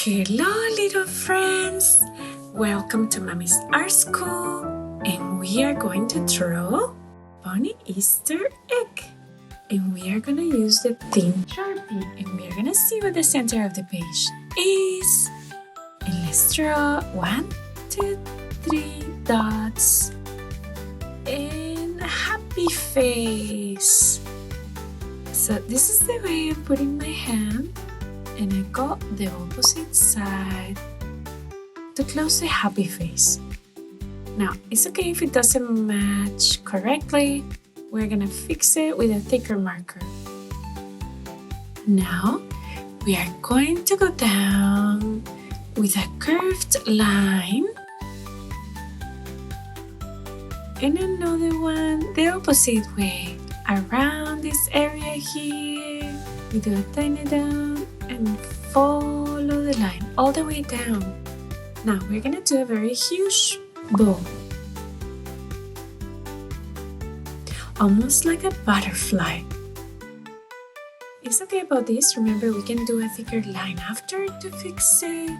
Hello, little friends! Welcome to Mommy's Art School, and we are going to draw Bunny Easter egg. And we are going to use the thin Sharpie, and we are going to see what the center of the page is. And let's draw 1, 2, 3 dots and a happy face. So this is the way I'm putting my hand, and I got the opposite side to close the happy face. Now, it's okay if it doesn't match correctly. We're gonna fix it with a thicker marker. Now, we are going to go down with a curved line and another one the opposite way. Around this area here, we do a tiny down and follow the line all the way down. Now we're gonna do a very huge bow, almost like a butterfly. It's okay about this. Remember, we can do a thicker line after to fix it.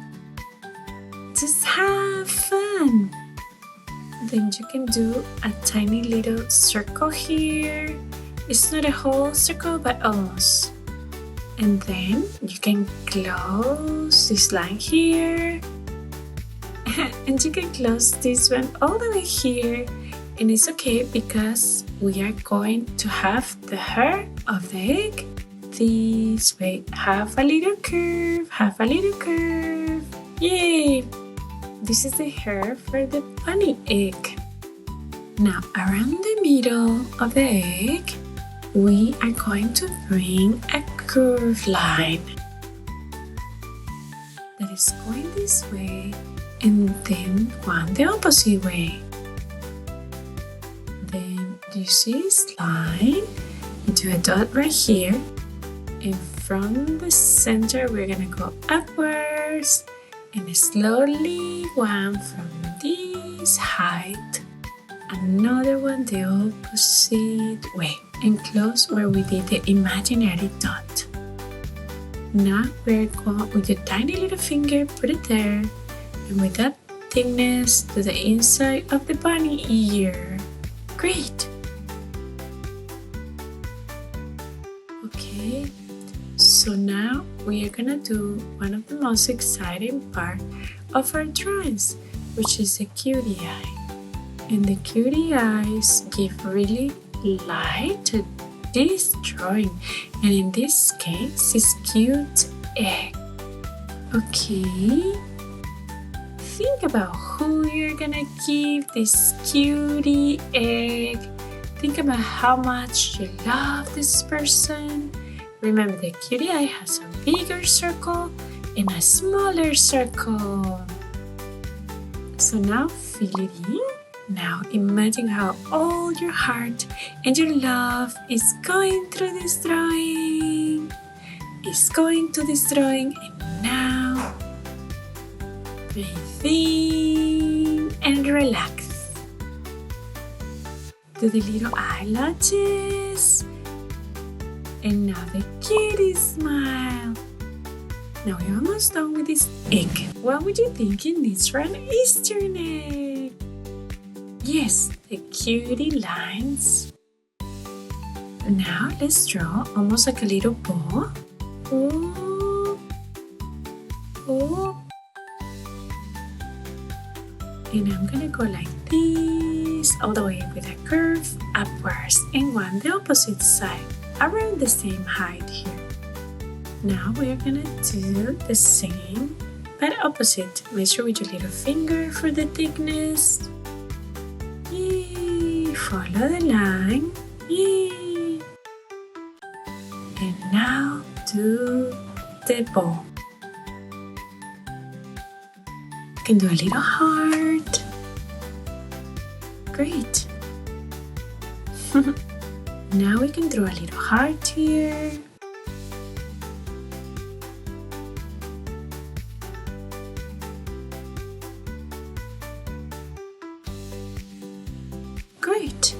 Just have fun. Then you can do a tiny little circle here. It's not a whole circle, but almost. And then you can close this line here. And you can close this one all the way here. And it's okay because we are going to have the hair of the egg this way. Have a little curve, have a little curve. Yay! This is the hair for the bunny egg. Now, around the middle of the egg, we are going to bring a curved line that is going this way, and then one the opposite way. Then you see this line, you do a dot right here, and from the center we're gonna go upwards and slowly one from this height, another one the opposite way, and close where we did the imaginary dot. Now we're going with your tiny little finger, put it there, and with that thickness to the inside of the bunny ear. Great! Okay, so now we are gonna do one of the most exciting part of our drawings, which is the cutie eye. And the cutie eyes give really light to this drawing, and in this case it's cute egg. Okay, think about who you're gonna give this cutie egg. Think about how much you love this person. Remember, the cutie eye has a bigger circle and a smaller circle. So now fill it in. Now imagine how all your heart and your love is going through this drawing. It's going to this drawing, and now breathe in and relax. Do the little eyelashes. And now the kitty smile. Now we're almost done with this egg. What would you think in this round Easter egg? Yes, the cutie lines. Now let's draw almost like a little bow. Oh, oh. And I'm gonna go like this, all the way with a curve upwards, and one the opposite side, around the same height here. Now we're gonna do the same, but opposite. Measure with your little finger for the thickness. Yay! Follow the line. Yay! And now do the bow. You can do a little heart. Great! Now we can draw a little heart here. Great!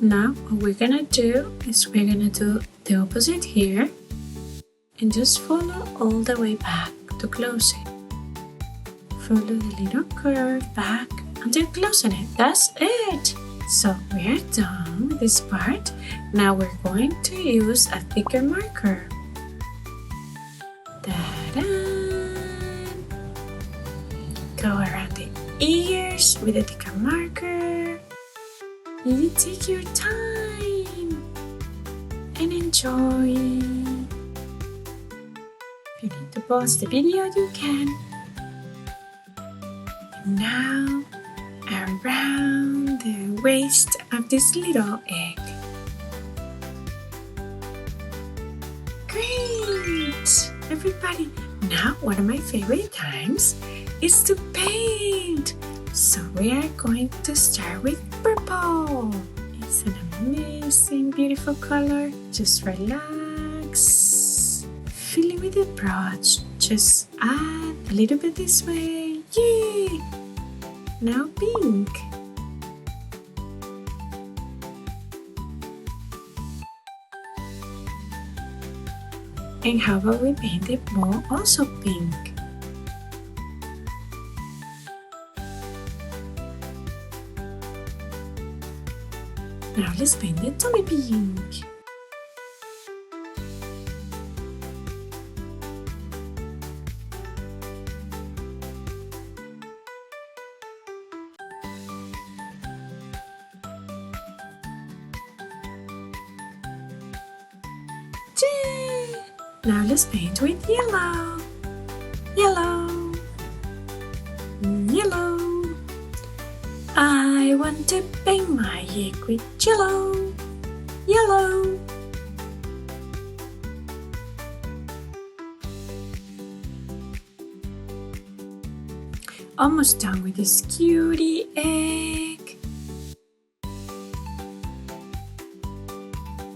Now what we're gonna do is we're gonna do the opposite here and just follow all the way back to close it. follow the little curve back until closing it. That's it. So we're done with this part. Now we're going to use a thicker marker. Ta-da! Go around the ears with a thicker marker. You take your time and enjoy. If you need to pause the video, you can. And now, around the waist of this little egg. Great! Everybody, now one of my favorite times is to paint. So we are going to start with purple. It's an amazing, beautiful color. Just relax. Fill it with the brush. Just add a little bit this way. Yay! Now pink. And how about we paint the ball also pink? Now let's paint the tummy pink. Now let's paint with yellow. Yellow. Yellow. I want to paint my egg with yellow. Yellow. Almost done with this cutie egg.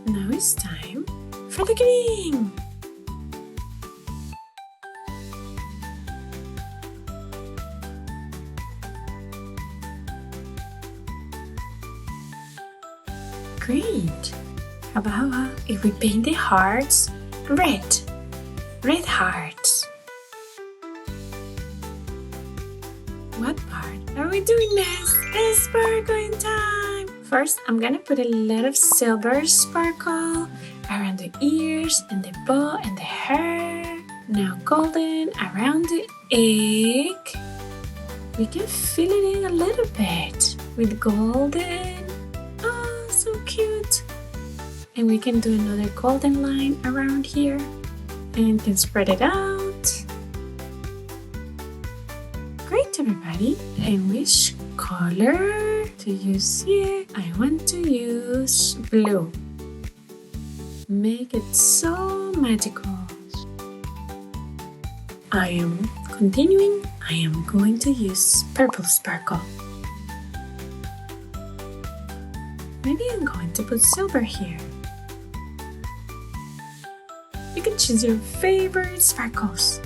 Now it's time for the green. Great! How about if we paint the hearts red? Red hearts. What part are we doing next? It's sparkling time! First, I'm gonna put a lot of silver sparkle around the ears and the bow and the hair. Now golden around the egg. We can fill it in a little bit with golden. Oh, so cute. And we can do another golden line around here and can spread it out. Great, everybody. And which color to use here? I want to use blue. Make it so magical. I am continuing. I am going to use purple sparkle. Maybe I'm going to put silver here. You can choose your favorite sparkles.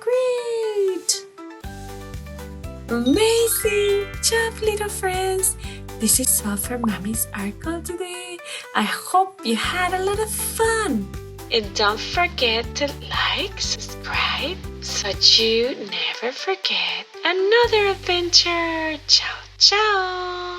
Great! Amazing job, little friends! This is all for Mommy's art call today. I hope you had a lot of fun. And don't forget to like, subscribe, so you never forget another adventure. Ciao, ciao!